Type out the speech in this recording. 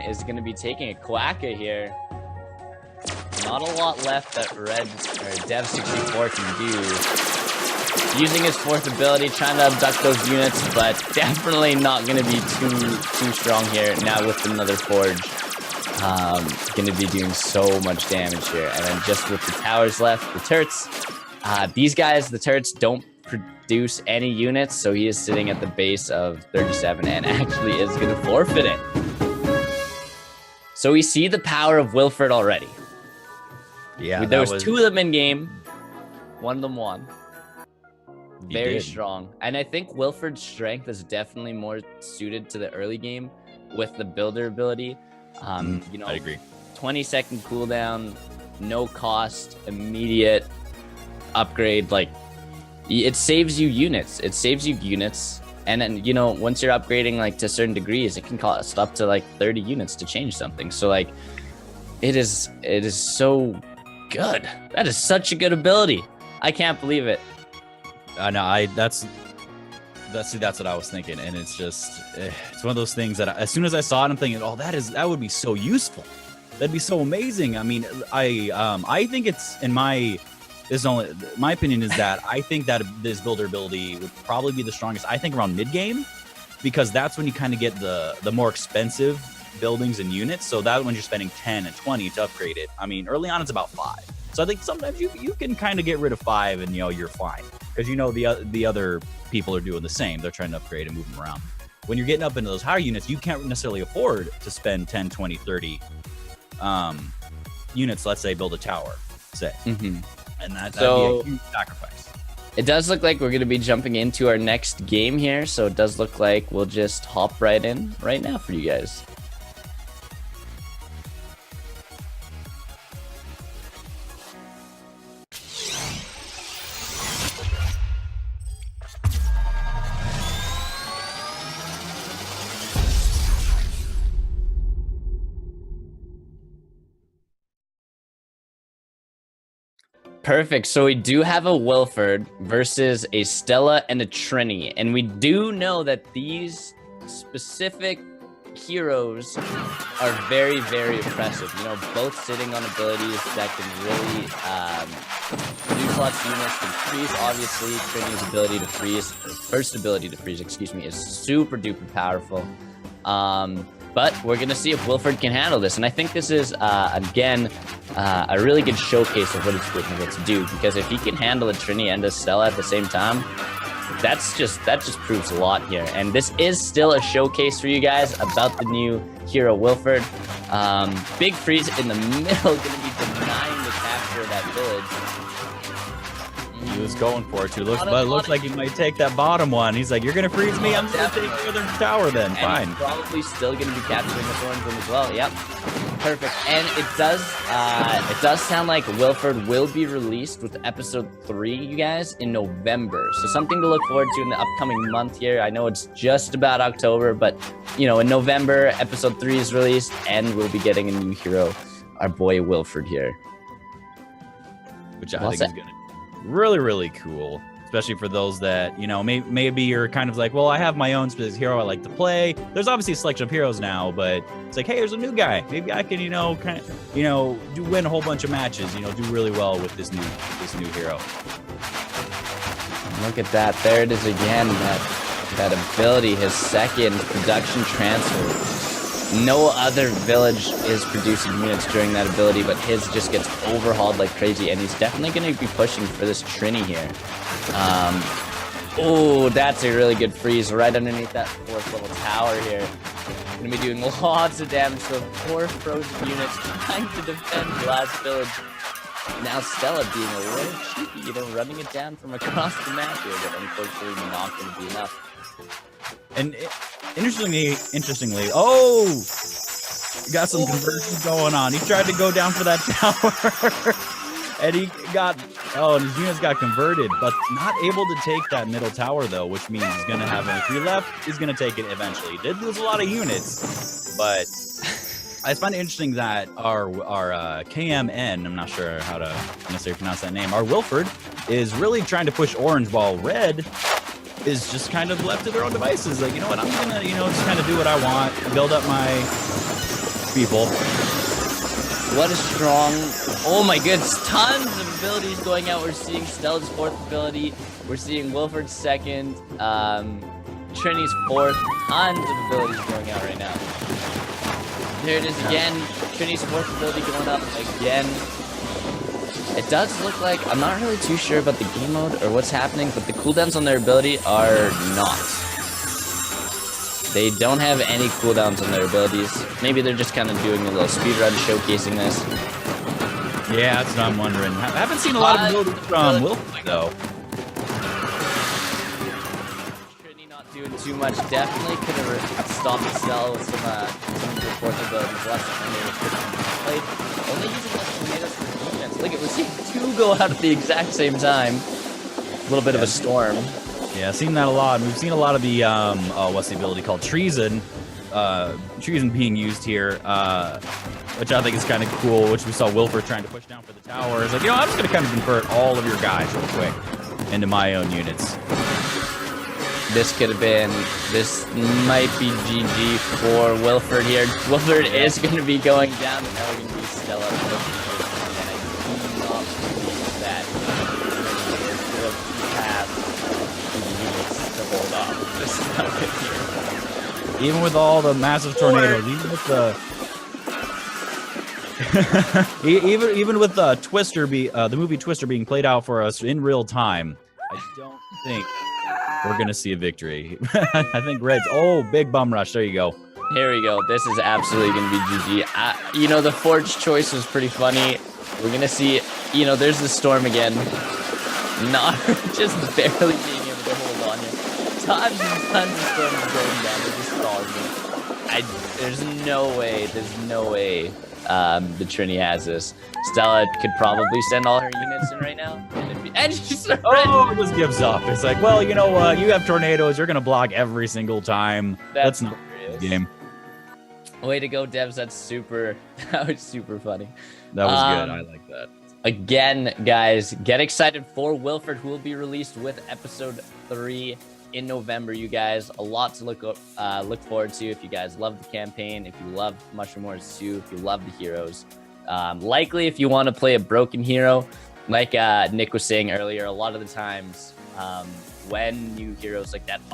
is going to be taking a Quacka here. Not a lot left that Dev64 can do. Using his fourth ability, trying to abduct those units, but definitely not going to be too strong here. Now with another Forge, going to be doing so much damage here. And then just with the towers left, the turrets, these guys, the turrets don't produce any units, so he is sitting at the base of 37 and actually is going to forfeit it. So we see the power of Wilford already. Yeah, there was 2 of them in game. One of them won. Very strong. And I think Wilford's strength is definitely more suited to the early game with the builder ability. You know, I agree. 20-second cooldown, no cost, immediate upgrade. Like, it saves you units. And then, you know, once you're upgrading like to certain degrees, it can cost up to like 30 units to change something. So like, it is so good. That is such a good ability. I can't believe it. No, that's what I was thinking, and it's just it's one of those things that as soon as I saw it, I'm thinking, oh, that would be so useful. That'd be so amazing. I mean, I think it's my opinion is that I think that this builder ability would probably be the strongest. I think around mid game, because that's when you kind of get the more expensive buildings and units. So that when you're spending 10 and 20 to upgrade it. I mean, early on it's about 5. So I think sometimes you can kind of get rid of 5 and, you know, you're fine. Because, you know, the other people are doing the same. They're trying to upgrade and move them around. When you're getting up into those higher units, you can't necessarily afford to spend 10, 20, 30 units, let's say, build a tower, say. And that'd be a huge sacrifice. It does look like we're going to be jumping into our next game here. So it does look like we'll just hop right in right now for you guys. Perfect. So we do have a Wilford versus a Stella and a Trini. And we do know that these specific heroes are very, very impressive. You know, both sitting on abilities that can really produce lots of units, can freeze, obviously. Trini's ability to freeze, first ability to freeze, excuse me, is super duper powerful. But we're going to see if Wilford can handle this. And I think this is, again, a really good showcase of what he's able to do. Because if he can handle a Trini and a Stella at the same time, that just proves a lot here. And this is still a showcase for you guys about the new hero Wilford. Big freeze in the middle, going to be denying the capture of that village. He was going for it too. But it looks like he might take that bottom one. He's like, "You're gonna freeze me. I'm gonna take the other tower then." And fine. He's probably still gonna be capturing the thorns room as well. Yep, perfect. And it does sound like Wilford will be released with episode 3, you guys, in November. So something to look forward to in the upcoming month here. I know it's just about October, but you know, in November, episode 3 is released, and we'll be getting a new hero, our boy Wilford here, which I think is gonna. Really, really cool, especially for those that, you know, maybe you're kind of like, well, I have my own specific hero I like to play. There's obviously a selection of heroes now, but it's like, hey, there's a new guy. Maybe I can, you know, kind of, you know, win a whole bunch of matches. You know, do really well with this new hero. Look at that! There it is again. That ability, his second production transfer. No other village is producing units during that ability, but his just gets overhauled like crazy, and he's definitely going to be pushing for this Trini here. Oh, that's a really good freeze right underneath that 4th level tower here. Going to be doing lots of damage to 4 frozen units trying to defend the last village. Now Stella being a little cheeky, you know, running it down from across the map here, but unfortunately not going to be enough. And interestingly, oh, got some conversion going on. He tried to go down for that tower, and and his units got converted, but not able to take that middle tower though, which means he's gonna have, if he left, he's gonna take it eventually. He did lose a lot of units, but I find it interesting that our KMN, I'm not sure how to necessarily pronounce that name, our Wilford is really trying to push orange, while red is just kind of left to their own devices. Like, you know what, I'm gonna, you know, just kind of do what I want, build up my people. What a strong... Oh my goodness, tons of abilities going out. We're seeing Stella's 4th ability. We're seeing Wilford's 2nd. Trini's 4th. Tons of abilities going out right now. There it is again. Trini's 4th ability going up again. It does look like... I'm not really too sure about the game mode or what's happening, but the cooldowns on their ability are not. They don't have any cooldowns on their abilities. Maybe they're just kind of doing a little speedrun showcasing this. Yeah, that's what I'm wondering. I haven't seen a lot of abilities from Wilford, though. Trini not doing too much. Definitely could have stopped Stella with some of the 4th abilities. Less tornadoes played. Only using less tornadoes for defense. Look, we're seeing 2 go out at the exact same time. A little bit of a storm. Yeah, I've seen that a lot. We've seen a lot of the, what's the ability called? Treason. Treason being used here, which I think is kind of cool, which we saw Wilford trying to push down for the tower. It's like, you know, I'm just going to kind of convert all of your guys real quick into my own units. This could have been, this might be GG for Wilford here. Wilford is going to be going down, and now we're going to be Stella. And I do not believe that to hold off this stuff here. Even with all the massive tornadoes, even with the even with Twister the movie Twister being played out for us in real time, I don't think we're gonna see a victory. I think Red's big bum rush. There you go. Here we go. This is absolutely gonna be GG. You know, the Forge choice was pretty funny. We're gonna see, you know, there's the storm again. Not just barely being able to hold on here. Tons and tons of storms going down. They're just following me. There's no way the Trini has this. Stella could probably send all her units in right now. And she's it just gives up. It's like, well, you know what? You have tornadoes. You're going to block every single time. That's not the game. Way to go, Devs. That was super funny. That was good. I like that. Again, guys, get excited for Wilford, who will be released with episode 3 in November. You guys, a lot to look forward to. If you guys love the campaign, if you love Mushroom Wars 2, if you love the heroes, likely if you want to play a broken hero, like Nick was saying earlier, a lot of the times when new heroes like that